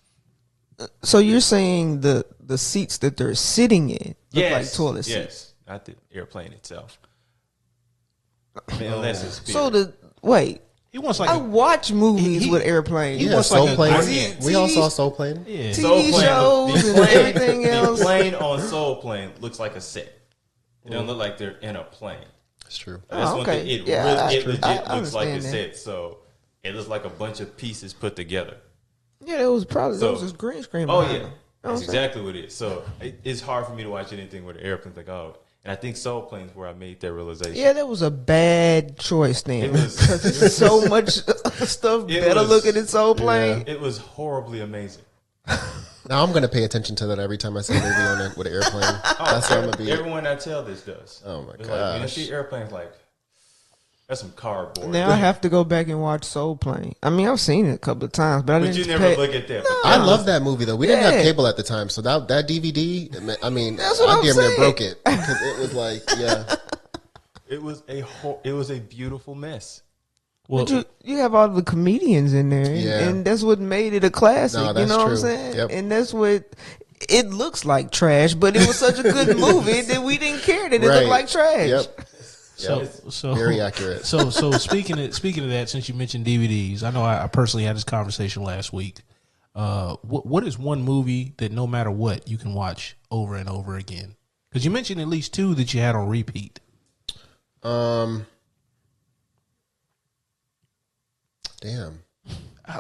So you're saying the seats that they're sitting in look like toilet seats? Yes, not the airplane itself. I mean, unless it's So wait. He wants like I watch movies with airplanes. Yeah, wants like Soul a- Plane. TV We all saw Soul Plane. yeah. TV shows and everything else. The plane on Soul Plane looks like a set. It don't look like they're in a plane. That's true. That's one okay. thing. It Yeah, legit I looks like a understand set. that. So it looks like a bunch of pieces put together. Yeah, there was probably So- just green screen. Oh behind yeah, them. that's exactly what it is. So it's hard for me to watch anything where the airplane's like, oh, and I think Soul Plane's where I made that realization. Yeah, that was a bad choice then. It was- Because there's so much stuff It better was- looking than Soul Plane. It was horribly amazing. Now I'm gonna pay attention to that every time I see a movie on it with an airplane. That's what I'm gonna be. Everyone I tell this does. Oh my It's like, when you gosh. see airplanes, like that's some cardboard. Now I have to go back and watch Soul Plane. I mean, I've seen it a couple of times, but I but didn't you never pay. look at that. I love that movie though. We didn't Yeah. have cable at the time, so that DVD. I mean, That's what I I'm damn near saying. broke it because it was like, yeah, It was a beautiful mess. Well, But you have all the comedians in there, Yeah. and that's what made it a classic. No, you that's know what I'm true. saying? Yep. And that's what it looks like trash, but it was such a good movie that we didn't care that it Right. looked like trash. Yep. so Very accurate. So speaking of that, since you mentioned DVDs, I know I personally had this conversation last week. What is one movie that no matter what you can watch over and over again? Because you mentioned at least two that you had on repeat. Damn.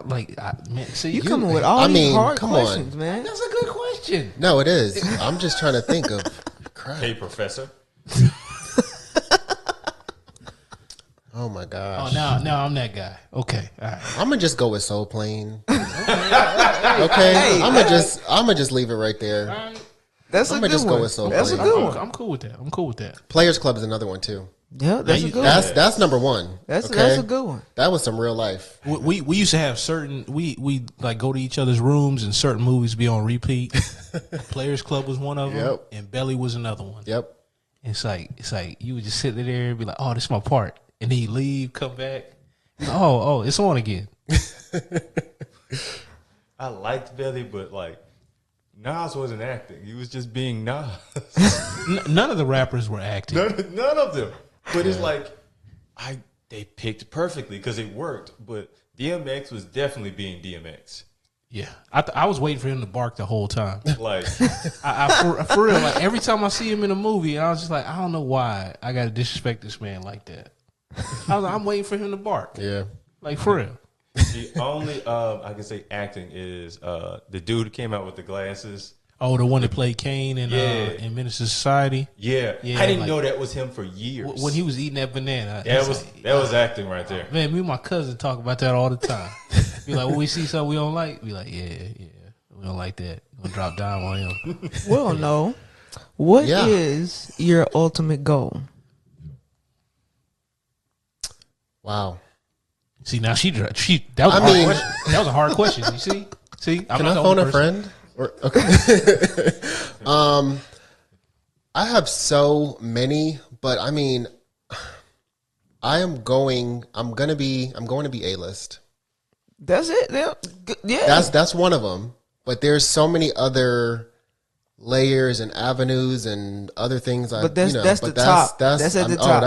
Man, see, You coming with all I these mean, hard come on. questions, man. That's a good question. No, it is. I'm just trying to think of crap. Hey, Professor. Oh my gosh. Oh, now I'm that guy. Okay, all right. I'm gonna just go with Soul Plane. Okay, I'm gonna just leave it right there. That's I'm a gonna good just one. go with Soul That's a Plane. good one. I'm cool with that. I'm cool with that. Players Club is another one too. Yeah, that's a good one. That's number one. That's okay? a good one. That was some real life. We used to have certain we like go to each other's rooms and certain movies be on repeat. Players Club was one of them, Yep. and Belly was another one. Yep. It's like you would just sit there and be like, "Oh, this is my part," and then you leave, come back, oh, it's on again. I liked Belly, but like Nas wasn't acting. He was just being Nas. None of the rappers were acting. None of them. But it's like they picked perfectly because it worked. But DMX was definitely being DMX. Yeah, I was waiting for him to bark the whole time. Like For real, like every time I see him in a movie, I was just like, I don't know why I got to disrespect this man like that. I'm waiting for him to bark. Yeah, like for real. the only I can say acting is the dude who came out with the glasses. Oh, the one that played Kane in Menace to Society. Yeah, Yeah, I didn't like- know that was him for years. When he was eating that banana. that was acting right there. Man, me and my cousin talk about that all the time. Be like, when we see something we don't like, be like, yeah, we don't like that. We'll drop down on him. Well, no. What is your ultimate goal? wow. See, now that was a hard question. That was a hard question. You see, I'm Can not I the phone only a person. friend? Or, okay. I have so many, but I mean, I'm going to be A-list. That's it. Yeah. That's one of them. But there's so many other layers and avenues and other things. But that's the top. That's at the top.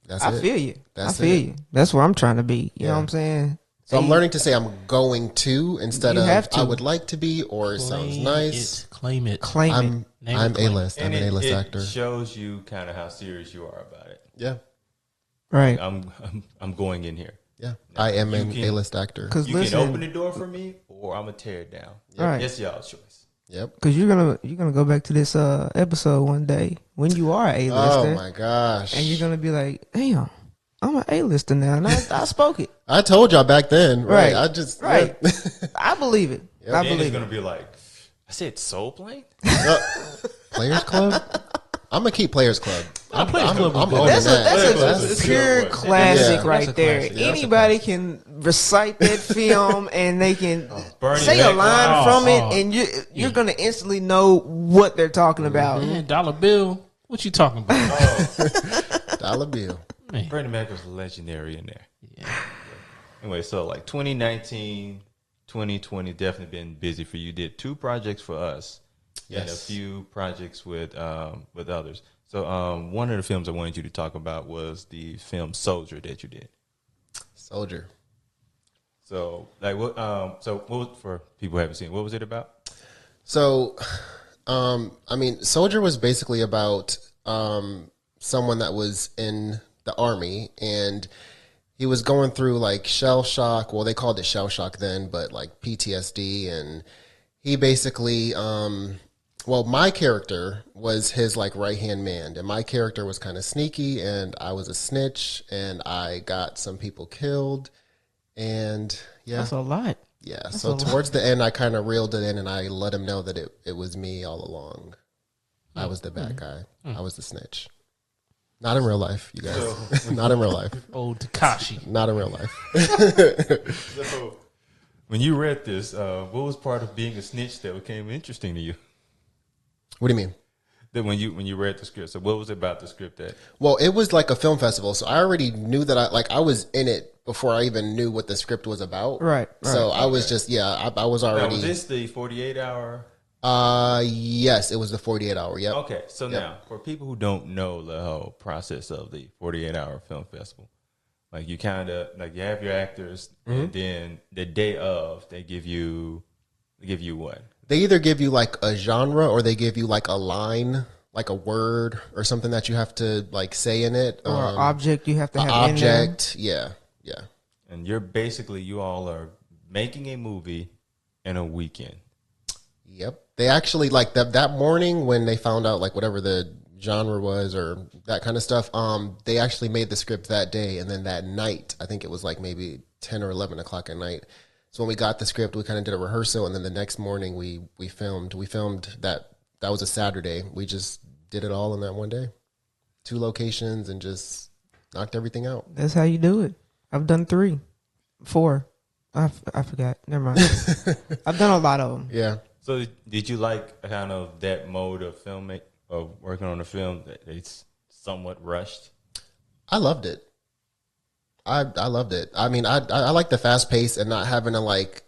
That's I it. feel you. That's I feel it. you. That's where I'm trying to be. You know Yeah. what I'm saying? So I'm learning to say I'm going to instead You of have to. I would like to be or it sounds nice. Claim it. Claim it. I'm Name it, claim A-list. I'm And an A-list it actor. shows you kind of how serious you are about it. Yeah. Right. I'm going in here. Yeah. I am an can- A-list actor. Because You listen, can open the door for me, or I'm gonna tear it down. Right. It's y'all's choice. Yep. because you're gonna go back to this episode one day when you are a A-lister, Oh my gosh. and you're gonna be like, damn, I'm an A-lister now, and I spoke it. I told y'all back then, right? Right. I just Right. I believe it. I Then it's believe gonna it. be like, I said Soul Plane? Players Club. I'm gonna keep Players Club. Players Club was I'm good. owning That's that. a pure Yeah. classic Yeah. right That's a there. classic. Yeah, that's a Anybody can recite that film and they can Bernie say a Mac. line Oh, from it, oh. and you're gonna instantly know what they're talking about. Man, Dollar Bill, what you talking about? Dollar Bill. Man. Bernie Mac was legendary in there. Anyway, so like 2019, 2020 definitely been busy for you. You did 2 projects for us and a Yes. few projects with others. So one of the films I wanted you to talk about was the film Soldier that you did. Soldier. So like what? So what was, for people who haven't seen, what was it about? So, I mean, Soldier was basically about someone that was in the army and he was going through like shell shock. Well, they called it shell shock then, but like PTSD. And he basically, well, my character was his like right-hand man. And my character was kind of sneaky and I was a snitch and I got some people killed. And yeah. That's a lot. Yeah, so towards the end, I kind of reeled it in and I let him know that it was me all along. I was the bad guy. I was the snitch. Not in real life, you guys. Not in real life. Old Takashi. Not in real life. So when you read this, what was part of being a snitch that became interesting to you? What do you mean? That when you read the script, so what was it about the script that? Well, it was like a film festival, so I already knew that I was in it before I even knew what the script was about. Right. So I was just I was Now, already. was this the 48-hour? Yes, it was the 48-hour. Yep. Okay, so now for people who don't know the whole process of the 48-hour film festival, like you kind of like you have your actors, and then the day of they give you what? They either give you like a genre or they give you like a line, like a word or something that you have to like say in it. Or an object you have to An have in there. object. Yeah. Yeah. And you're basically you all are making a movie in a weekend. Yep. They actually like that morning when they found out like whatever the genre was or that kind of stuff. They actually made the script that day, and then that night, I think it was like maybe 10 or 11 o'clock at night. So when we got the script, we kind of did a rehearsal, and then the next morning we filmed. We filmed that was a Saturday. We just did it all in that one day, 2 locations, and just knocked everything out. That's how you do it. I've done 3, 4. I forgot. Never mind. I've done a lot of them. Yeah. So did you like kind of that mode of filming of working on a film that it's somewhat rushed? I loved it. I loved it. I mean, I like the fast pace and not having to like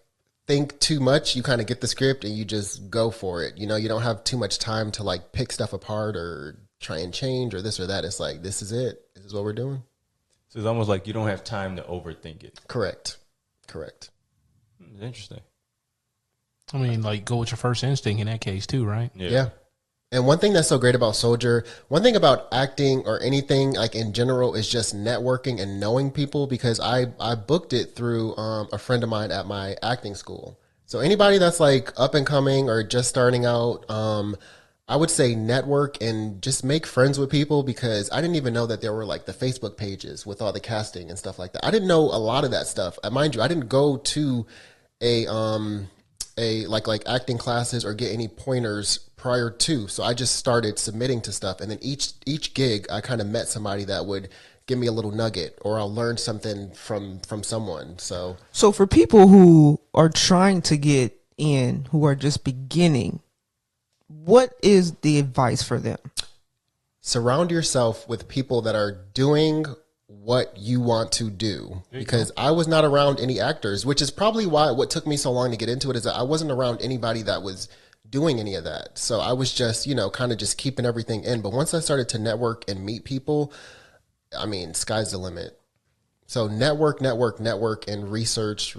think too much. You kind of get the script and you just go for it. You know, you don't have too much time to like pick stuff apart or try and change or this or that. It's like, this is it. This is what we're doing. So it's almost like you don't have time to overthink it. Correct. Interesting. I mean, like, go with your first instinct in that case too, right? Yeah. And one thing that's so great about Soldier, one thing about acting or anything like in general is just networking and knowing people, because I booked it through a friend of mine at my acting school. So anybody that's like up and coming or just starting out, I would say network and just make friends with people, because I didn't even know that there were like the Facebook pages with all the casting and stuff like that. I didn't know a lot of that stuff. Mind you, I didn't go to a like acting classes or get any pointers prior to. So I just started submitting to stuff, and then each gig I kind of met somebody that would give me a little nugget, or I'll learn something from someone. So for people who are trying to get in, who are just beginning, what is the advice for them? surround yourself with people that are doing what you want to do, because I was not around any actors, which is probably why what took me so long to get into it is that I wasn't around anybody that was doing any of that. So I was just, kind of just keeping everything in. But once I started to network and meet people, I mean, sky's the limit. So network, and research.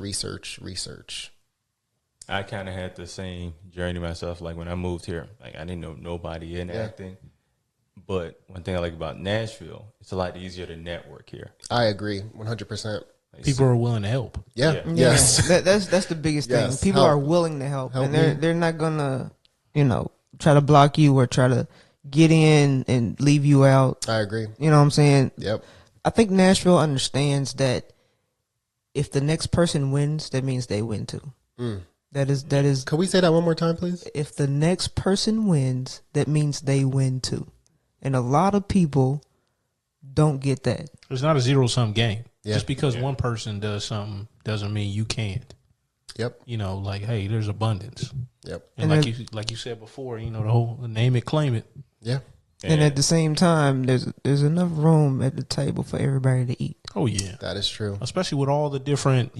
I kind of had the same journey myself. Like when I moved here, like I didn't know nobody in acting. But one thing I like about Nashville, it's a lot easier to network here. I agree, 100%. People are willing to help. Yeah. Yes. That's the biggest thing. Yes. People Help. are willing to help and me. they're not gonna, try to block you or try to get in and leave you out. I agree. You know what I'm saying? Yep. I think Nashville understands that if the next person wins, that means they win too. That is. Could we say that one more time, please? If the next person wins, that means they win too. And a lot of people don't get that. It's not a zero-sum game. Yeah. Just because one person does something doesn't mean you can't. Yep. Like, hey, there's abundance. Yep. And like you said before, the whole name it, claim it. Yeah. And at the same time, there's enough room at the table for everybody to eat. Oh yeah, That is true. especially with all the different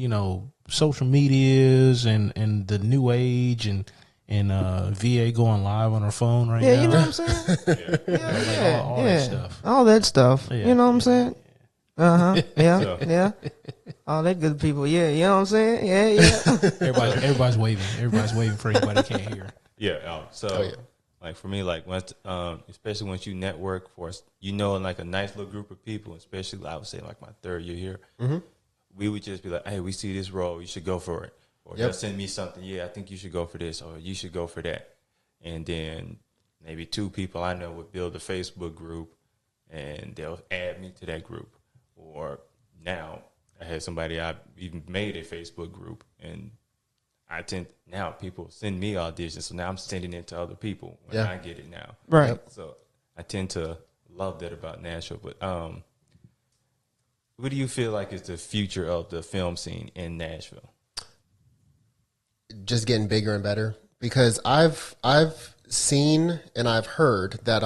social medias and the new age and VA going live on her phone right now. Yeah, you know what I'm saying? Yeah, all that stuff. All that stuff. Yeah. You know what I'm saying? Yeah, So- yeah. All that good people. Yeah, you know what I'm saying? Yeah. Everybody's waving. Everybody's waving for anybody that can't hear. Yeah. Like for me, like once, especially once you network for, like a nice little group of people, especially I would say like my third year here, we would just be like, hey, we see this role, you should go for it. Or they'll send me something, I think you should go for this, or you should go for that. And then maybe two people I know would build a Facebook group and they'll add me to that group. Or now I had somebody I even made a Facebook group, and now people send me auditions, so now I'm sending it to other people when I get it now. Right. So I tend to love that about Nashville. But what do you feel like is the future of the film scene in Nashville? Just getting bigger and better, because I've seen and I've heard that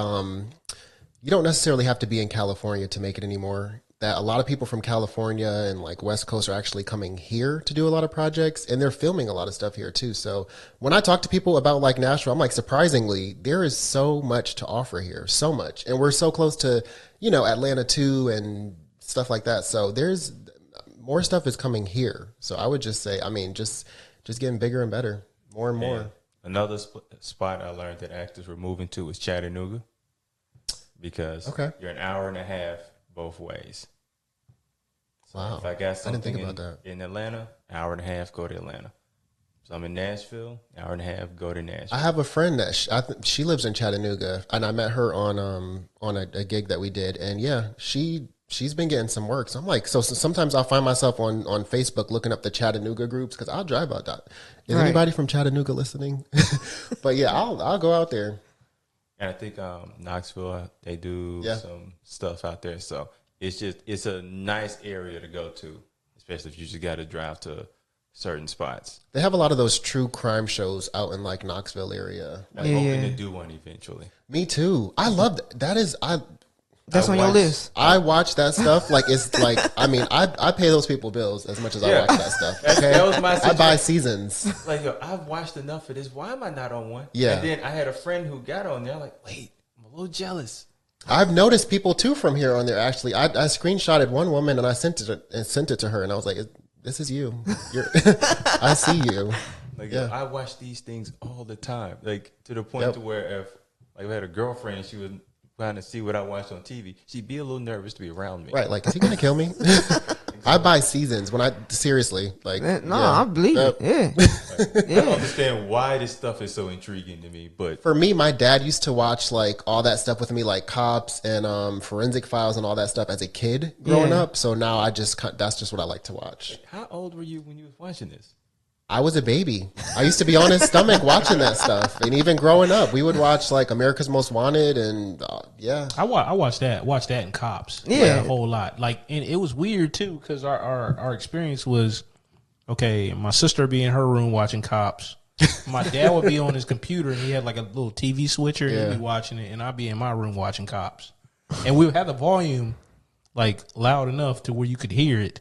you don't necessarily have to be in California to make it anymore. That a lot of people from California and like West Coast are actually coming here to do a lot of projects, and they're filming a lot of stuff here too. So when I talk to people about like Nashville, I'm like, surprisingly, there is so much to offer here, so much. And we're so close to, Atlanta too and stuff like that. So there's more stuff is coming here. So I would just say, just getting bigger and better, more and more. Another spot I learned that actors were moving to was Chattanooga, because you're an hour and a half both ways. So Wow. if I got something think about that. in Atlanta, hour and a half, go to Atlanta. So I'm in Nashville, hour and a half, go to Nashville. I have a friend that she lives in Chattanooga, and I met her on a gig that we did, and she's been getting some work. So I'm like, so sometimes I'll find myself on Facebook looking up the Chattanooga groups, because I'll drive out that. Is anybody from Chattanooga listening? But yeah, I'll go out there. And I think Knoxville, they do some stuff out there. So it's a nice area to go to, especially if you just got to drive to certain spots. They have a lot of those true crime shows out in like Knoxville area. I'm hoping to do one eventually. Me too. I love that. That's on your list. I watch that stuff like it's like I pay those people bills as much as I watch that stuff. Okay, that was my I situation. buy seasons. Like, yo, I've watched enough of this. Why am I not on one? Yeah. And then I had a friend who got on there. I'm like, wait, I'm a little jealous. I've noticed people too from here on there. Actually, I screenshotted one woman and I sent it to her, and I was like, "This is you. I see you." Like, Yeah. yo, I watch these things all the time. Like, to the point to where if I had a girlfriend, she was trying to see what I watched on TV, she'd be a little nervous to be around me. Right? Like, is he gonna kill me? I buy seasons when I seriously like. I believe it. Yeah. I don't understand why this stuff is so intriguing to me, but For me, my dad used to watch like all that stuff with me, like Cops and Forensic Files and all that stuff as a kid growing up. So now that's just what I like to watch. how old were you when you was watching this? I was a baby. I used to be on his stomach watching that stuff, and even growing up, we would watch like America's Most Wanted, and I watched that and Cops. Yeah. Like, a whole lot. Like, and it was weird too because our experience was okay. My sister would be in her room watching Cops. My dad would be on his computer and he had like a little TV switcher. Yeah. He'd be watching it, and I'd be in my room watching Cops. And we would have the volume like loud enough to where you could hear it.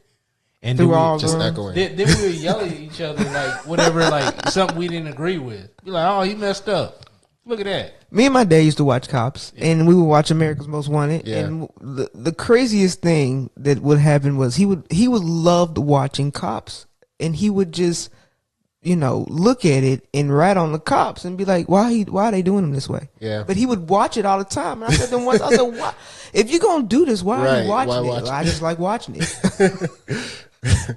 And Through then all just the- echoing. then we would yell at each other like whatever, like something we didn't agree with. Be like, "Oh, he messed up. Look at that." Me and my dad used to watch Cops, and we would watch America's Most Wanted. Yeah. And the craziest thing that would happen was he would loved watching Cops, and he would just look at it and write on the cops and be like, why are they doing them this way? Yeah. But he would watch it all the time. And I said to him once, I said, why? If you're gonna do this, why are Right, you watching why it? watch it? I just like watching it.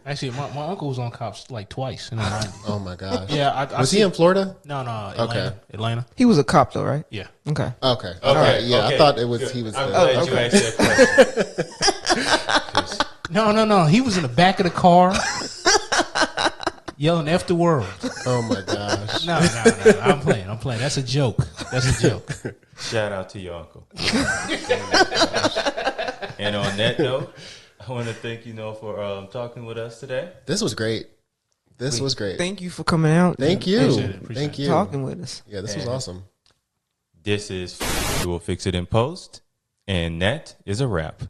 Actually, my uncle was on Cops like twice in the 90s. Oh my gosh. Yeah, I Was he in Florida? No, Atlanta. Okay. Atlanta. He was a cop though, right? Yeah. Okay. Okay. All right. Yeah, I thought it was he was. I'm there. glad you asked that question. No. He was in the back of the car yelling "F the world." Oh my gosh. No. I'm playing. That's a joke. Shout out to your uncle. And on that note, I want to thank you, for talking with us today. This was great. This was great. Thank you for coming out. Thank you. Appreciate Thank you. Talking with us. Yeah, this was awesome. This is We Will Fix It in Post, and that is a wrap.